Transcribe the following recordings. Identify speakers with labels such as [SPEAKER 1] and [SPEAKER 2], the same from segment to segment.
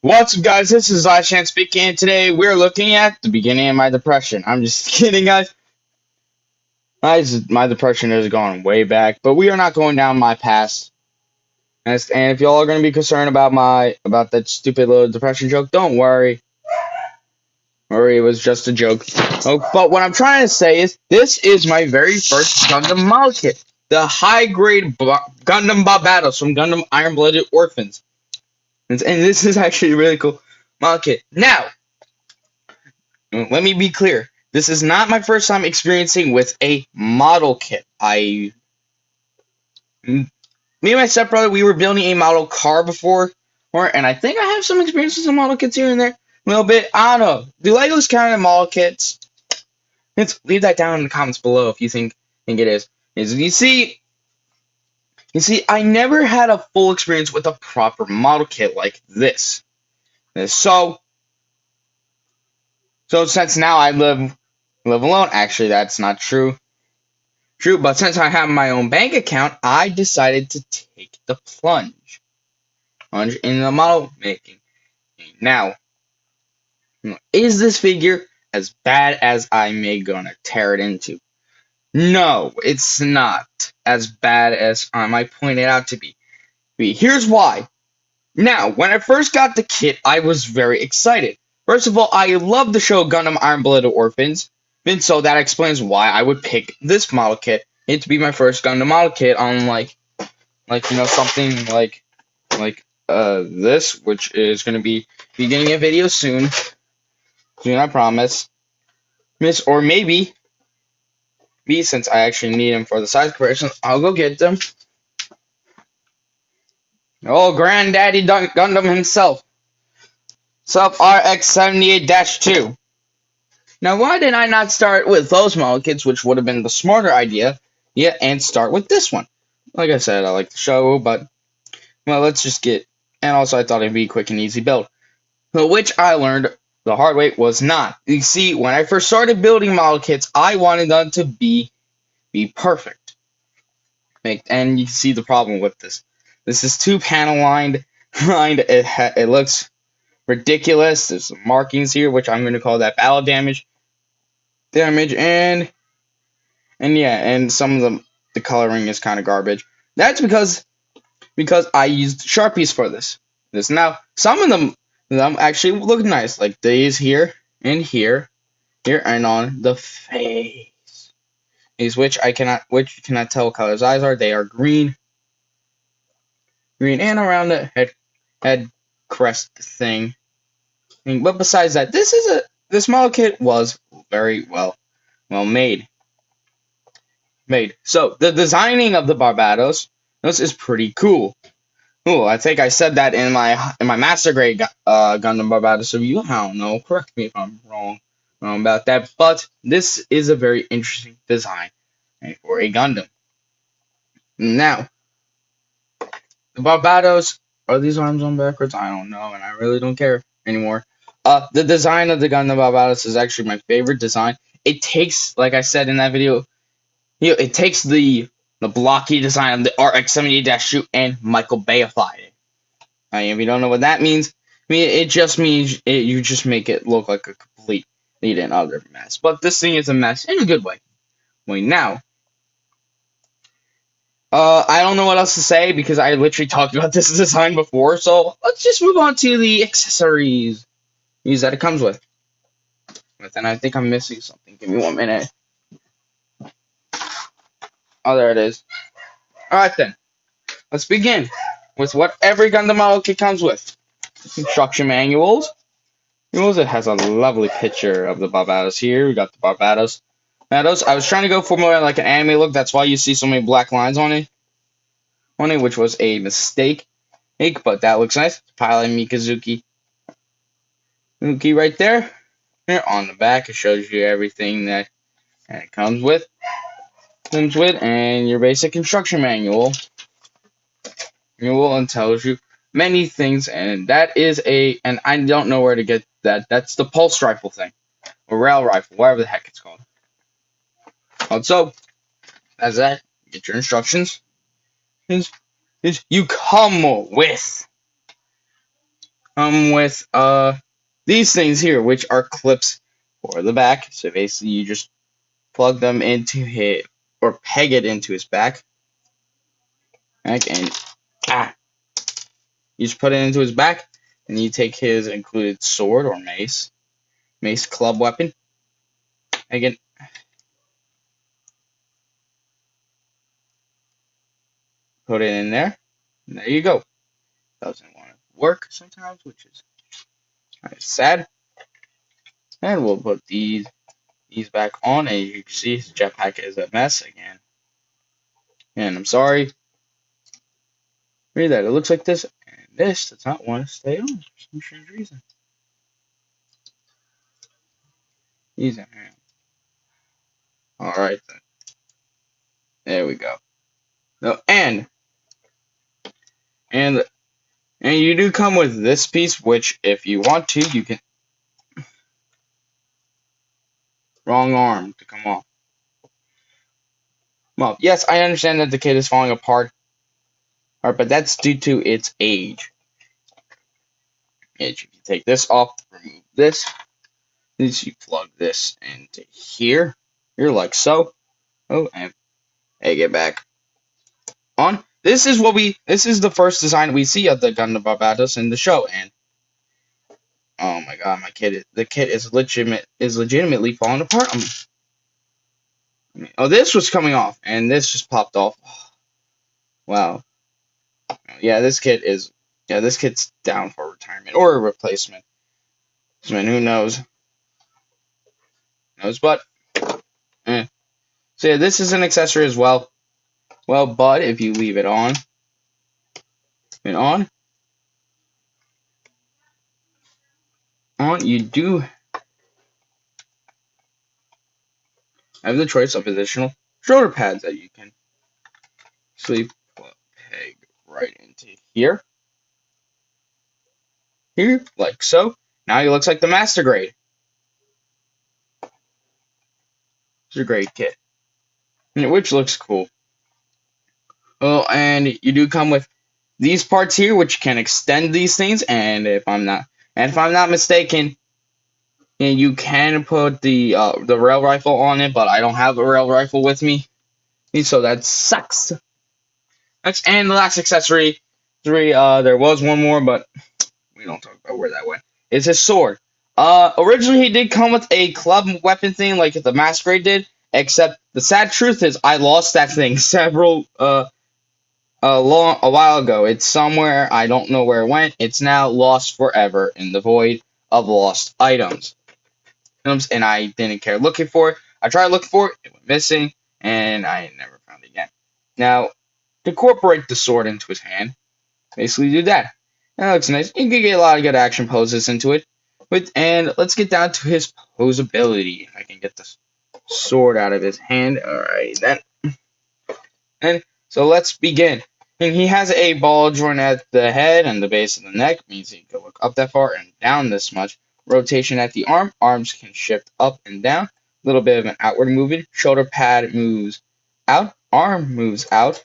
[SPEAKER 1] What's up, guys? This is Last Chance speaking, and today we're looking at the beginning of my depression. I'm just kidding, guys. My depression has gone way back, but we are not going down my past. And if y'all are going to be concerned about that stupid little depression joke, don't worry. Worry, it was just a joke. Oh, but what I'm trying to say is, this is my very first Gundam model kit, the high-grade Gundam Barbatos from Gundam Iron-Blooded Orphans, and this is actually a really cool model kit. Now, let me be clear. This is not my first time experiencing with a model kit. Me and my stepbrother, we were building a model car before, and I think I have some experience with some model kits here and there. A little bit. I don't know. Do Legos count as model kits? Leave that down in the comments below if you think it is. You see, I never had a full experience with a proper model kit like this. So since now I live alone, actually that's not true. But since I have my own bank account, I decided to take the plunge in the model making. Now, is this figure as bad as I may gonna tear it into? No, it's not as bad as I might point it out to be. Here's why. Now, when I first got the kit, I was very excited. First of all, I love the show Gundam Iron-Blooded Orphans, and so that explains why I would pick this model kit. It to be my first Gundam model kit on something like this, which is gonna be getting a video soon. Soon, I promise. Or maybe since I actually need them for the size comparison, I'll go get them. Oh, Granddaddy Gundam himself. Sub RX-78-2. Now, why did I not start with those model kits, which would have been the smarter idea, and start with this one? Like I said, I like the show, but, well, let's just get, and also I thought it'd be a quick and easy build, which I learned the hard way was not. You see, when I first started building model kits, I wanted them to be perfect. And you see the problem with this. This is two panel lined. It looks ridiculous. There's some markings here, which I'm going to call that battle damage, and some of the coloring is kind of garbage. That's because I used Sharpies for this. Now, some of them actually look nice, like these here and here, and on the face. Which you cannot tell what color his eyes are. They are green, and around the head crest thing. But besides that, this model kit was very well made. So the designing of the Barbatos, this is pretty cool. I think I said that in my master grade Gundam Barbatos review. I don't know. Correct me if I'm wrong about that. But this is a very interesting design for a Gundam. Now, the Barbatos, are these arms on backwards? I don't know, and I really don't care anymore. The design of the Gundam Barbatos is actually my favorite design. It takes, like I said in that video, it takes the blocky design of the RX-78-2 and Michael Bayified it. If you don't know what that means, it just means you just make it look like a complete and utter mess. But this thing is a mess in a good way. Now, I don't know what else to say because I literally talked about this design before. So let's just move on to the accessories that it comes with. And I think I'm missing something. Give me 1 minute. Oh, there it is. Alright then. Let's begin with what every Gundam model kit comes with. Instruction manuals. It has a lovely picture of the Barbatos here. We got the Barbatos. I was trying to go for more like an anime look. That's why you see so many black lines on it, which was a mistake. But that looks nice. Pilot Mikazuki. Right there. Here on the back, it shows you everything that it comes with. And your basic instruction manual. And tells you many things, and that is and I don't know where to get that. That's the pulse rifle thing, or rail rifle, whatever the heck it's called. Also, as that, get your instructions. You come with with these things here, which are clips for the back. So basically, you just plug them into his, or peg it into his back, and you just put it into his back, and you take his included sword or mace club weapon. Again, put it in there, and there you go. Doesn't want to work sometimes, which is kind of sad. And we'll put these back on, and you can see his jetpack is a mess again. And I'm sorry. Read that. It looks like this, and this does not want to stay on for some strange reason. He's in here. Alright then. There we go. No, and you do come with this piece, which if you want to, you can. Wrong arm to come off. Well, yes, I understand that the kit is falling apart, but that's due to its age. If you take this off, remove this, then you plug this into here. You're like so. Oh, and hey, get back on. This is the first design we see of the Gundam Barbatos in the show, and oh my god, the kit is legitimately falling apart. Oh, this was coming off, and this just popped off. Wow. Yeah, this kit's down for retirement or a replacement. I mean, who knows? But so yeah, this is an accessory as well. Well, but if you leave it on, you do have the choice of additional shoulder pads that you can peg right into here, like so. Now he looks like the master grade. It's a great kit, which looks cool. Oh, and you do come with these parts here, which can extend these things. And if I'm not mistaken, and you can put the rail rifle on it, but I don't have a rail rifle with me, so that sucks. And the last accessory, there was one more, but we don't talk about where that went. It's his sword. Originally he did come with a club weapon thing like the Masquerade did, except the sad truth is I lost that thing a while ago. It's somewhere, I don't know where it went. It's now lost forever in the void of lost items. And I didn't care looking for it. I tried looking for it went missing, and I never found it again. Now, to incorporate the sword into his hand, basically do that. That looks nice. You can get a lot of good action poses into it. And let's get down to his posability. I can get the sword out of his hand. Alright, then. And so let's begin. And he has a ball joint at the head and the base of the neck, means he can look up that far and down this much. Rotation at the arm. Arms can shift up and down. A little bit of an outward movement. Shoulder pad moves out. Arm moves out.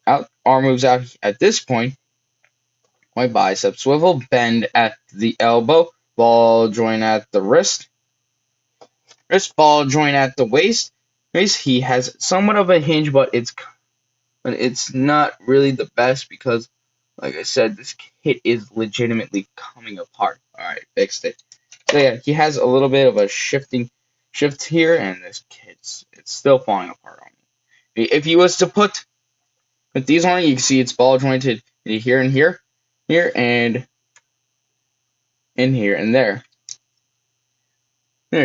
[SPEAKER 1] Arm moves out at this point. My bicep swivel. Bend at the elbow. Ball joint at the wrist. Wrist ball joint at the waist. He has somewhat of a hinge, but it's not really the best because, like I said, this kit is legitimately coming apart. Alright, fixed it. So yeah, he has a little bit of a shift here, and this kit's still falling apart on me. If he was to put these on, you can see it's ball jointed here and here, and in here and there.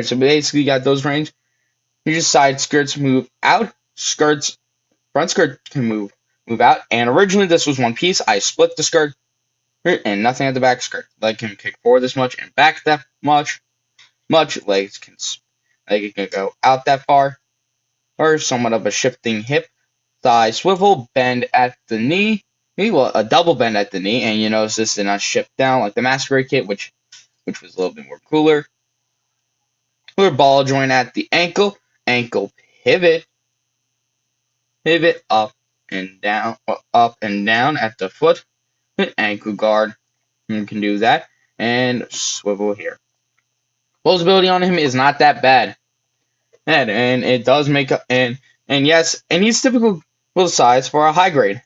[SPEAKER 1] So basically, you got those range. You just side skirts move out, front skirt can move out. And originally this was one piece. I split the skirt and nothing at the back skirt. Leg can kick forward this much and back that much. Legs can go out that far, or somewhat of a shifting hip. Thigh swivel, bend at the knee. Well, a double bend at the knee, and you notice this did not shift down like the Masquerade kit, which was a little bit more cooler. Ball joint at the ankle pivot up and down at the foot, ankle guard You can do that. And swivel here. Closability on him is not that bad. And it does make up, and yes, and he's typical size for a high grade.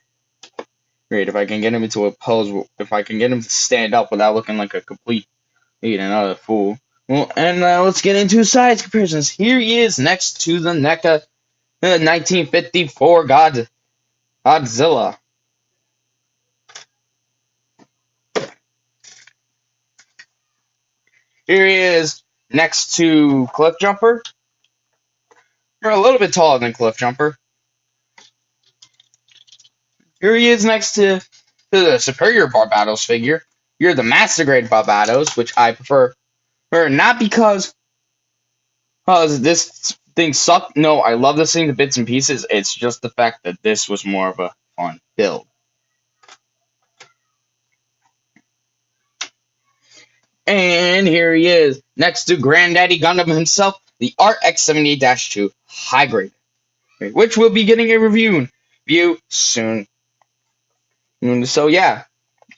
[SPEAKER 1] Great, if I can get him into a pose, if I can get him to stand up without looking like a complete another fool. Well, and let's get into size comparisons. Here he is next to the NECA 1954 Godzilla. Here he is next to Cliff Jumper. You're a little bit taller than Cliff Jumper. Here he is next to the superior Barbatos figure. You're the Master Grade Barbatos, which I prefer. Not because this thing sucked. No, I love this thing to bits and pieces. It's just the fact that this was more of a fun build. And here he is, next to Granddaddy Gundam himself, the RX-78-2 High Grade, which we'll be getting a review soon. So yeah,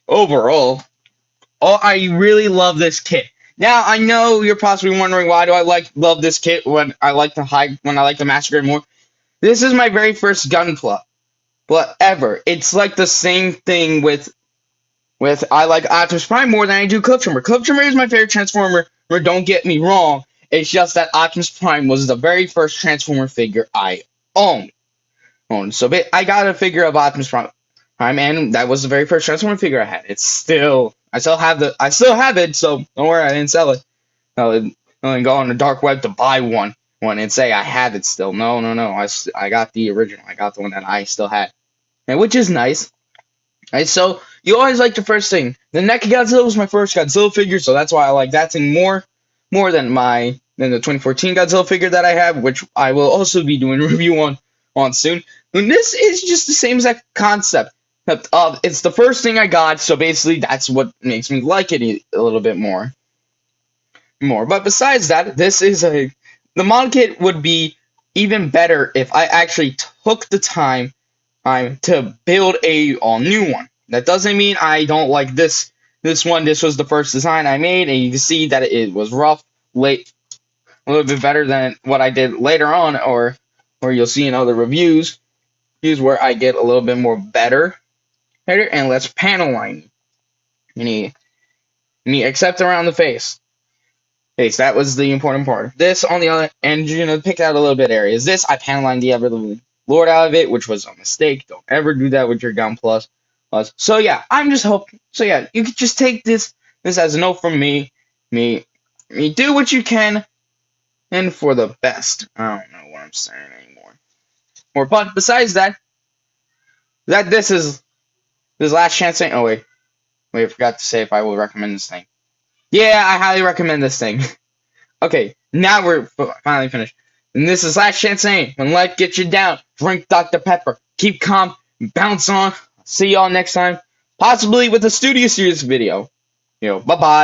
[SPEAKER 1] overall, I really love this kit. Now I know you're possibly wondering, why do I love this kit when I like the Master Grade more? This is my very first Gunpla ever. It's like the same thing with I like Optimus Prime more than I do Cliff Jumper. Cliff Jumper is my favorite Transformer, don't get me wrong. It's just that Optimus Prime was the very first Transformer figure I owned. So I got a figure of Optimus Prime, and that was the very first Transformer figure I had. I still have it, so don't worry, I didn't sell it. I didn't go on the dark web to buy one and say I had it still. No. I got the original. I got the one that I still had, and which is nice. Right, so you always like the first thing. The NECA Godzilla was my first Godzilla figure, so that's why I like that thing more than the 2014 Godzilla figure that I have, which I will also be doing a review on soon. And this is just the same exact concept. It's the first thing I got, so basically that's what makes me like it a little bit more. But besides that, the model kit would be even better if I actually took the time to build a all-new one. That doesn't mean I don't like this one. This was the first design I made, and you can see that it was rough, late, a little bit better than what I did later on, or you'll see in other reviews. Here's where I get a little bit more better. And let's panel line. You need except around the face. That was the important part. This, on the other end, pick out a little bit areas. This, I panel lined the ever-living Lord out of it, which was a mistake. Don't ever do that with your Gun Plus. So yeah, I'm just hoping. So yeah, you could just take this as a note from me. Do what you can, and for the best. I don't know what I'm saying anymore. But besides that this is last chance thing. Oh wait, I forgot to say if I will recommend this thing. Yeah, I highly recommend this thing. Okay, now we're finally finished. And this is last chance saying, when life gets you down, drink Dr. Pepper. Keep calm, bounce on. See y'all next time, possibly with a Studio Series video. Bye-bye.